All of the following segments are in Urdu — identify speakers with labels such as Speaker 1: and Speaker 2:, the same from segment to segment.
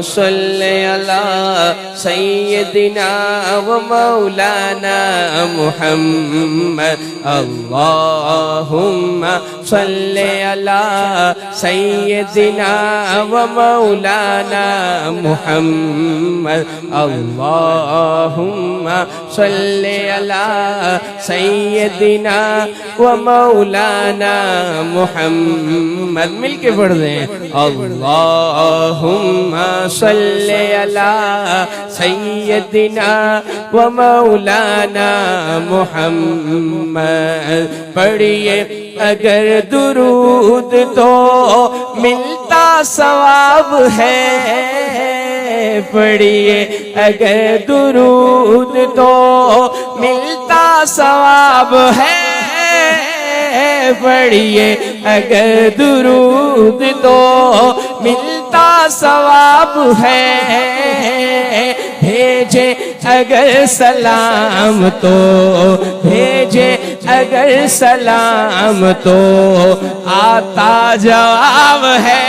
Speaker 1: صل على سيدنا ومولانا محمد اللهم صل على سيدنا ومولانا محمد اللهم صل على سيدنا ومولانا محمد مل کے پڑھ دیں اللهم صل على سيدنا ومولانا محمد پڑھیے اگر درود تو ملتا ثواب ہے پڑھیے اگر درود تو ملتا ثواب ہے پڑھیے اگر درود تو ملتا ثواب ہے بھیجے اگر سلام تو بھیجے اگر سلام تو آتا جواب ہے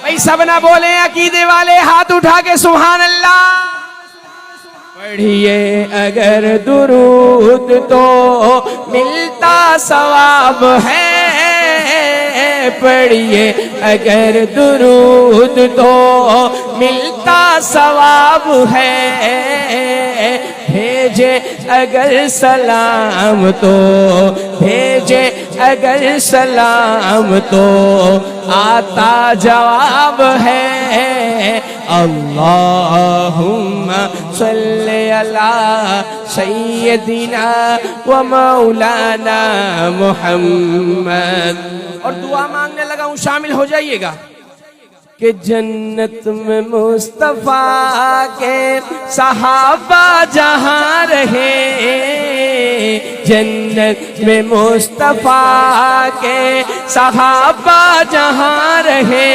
Speaker 1: بھائی سب نہ بولیں عقیدے والے ہاتھ اٹھا کے سبحان اللہ پڑھیے اگر درود تو ملتا ثواب ہے پڑھیے اگر درود تو ملتا ثواب ہے بھیجے اگر سلام تو بھیجے اگر سلام تو آتا جواب ہے اللہم صلی علی سیدنا و مولانا محمد اور دعا مانگنے لگا ہوں شامل ہو جائیے گا کہ جنت میں مصطفیٰ کے صحابہ جہاں رہے جنت میں مصطفیٰ کے صحابہ جہاں رہے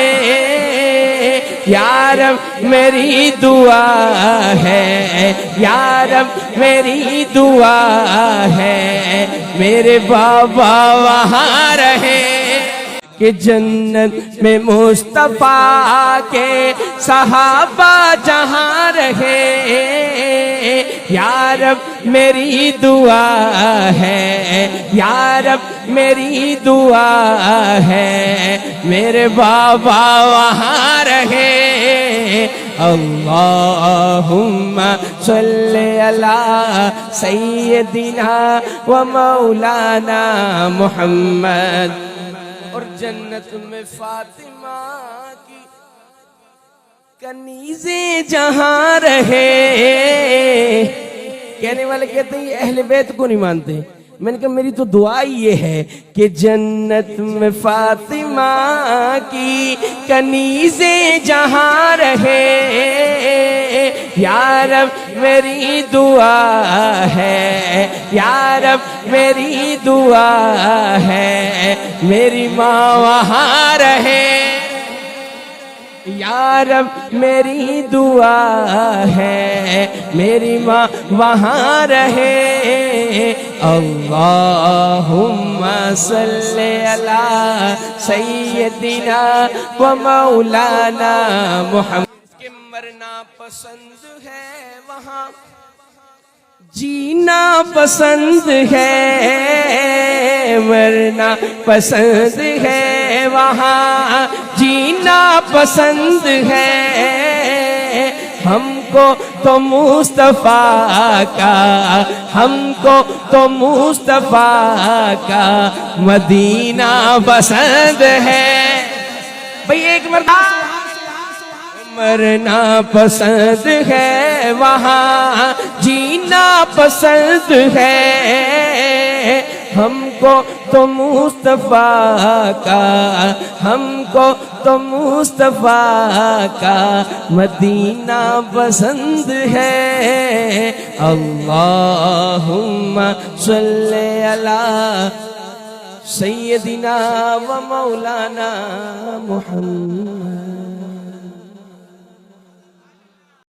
Speaker 1: یا رب میری دعا ہے یا رب میری دعا ہے میرے بابا وہاں رہے کہ جنت میں مصطفیٰ کے صحابہ جہاں رہے یا رب میری دعا ہے یا رب میری دعا ہے میرے بابا وہاں رہے اللہم صلی علی سیدنا و مولانا محمد اور جنت میں فاطمہ کی کنیزیں جہاں رہے کہنے والے کہتے ہیں یہ اہل بیت کو نہیں مانتے میں نے کہا میری تو دعا یہ ہے کہ جنت میں فاطمہ کی کنیزیں جہاں رہے یا رب میری دعا ہے یا رب میری دعا ہے میری ماں وہاں رہے یا رب میری دعا ہے میری ماں وہاں رہے اللہم صلی علی سیدنا و مولانا محمد کہ مرنا پسند ہے وہاں جینا پسند ہے مرنا پسند ہے وہاں جینا پسند ہے ہم کو تو مصطفیٰ کا ہم کو تو مصطفیٰ کا مدینہ پسند ہے بھئی ایک مرتبہ مرنا پسند ہے وہاں جینا پسند ہے ہم کو تو مصطفیٰ کا ہم کو تو مصطفیٰ کا مدینہ پسند ہے اللہم صلی علی سیدنا و مولانا محمد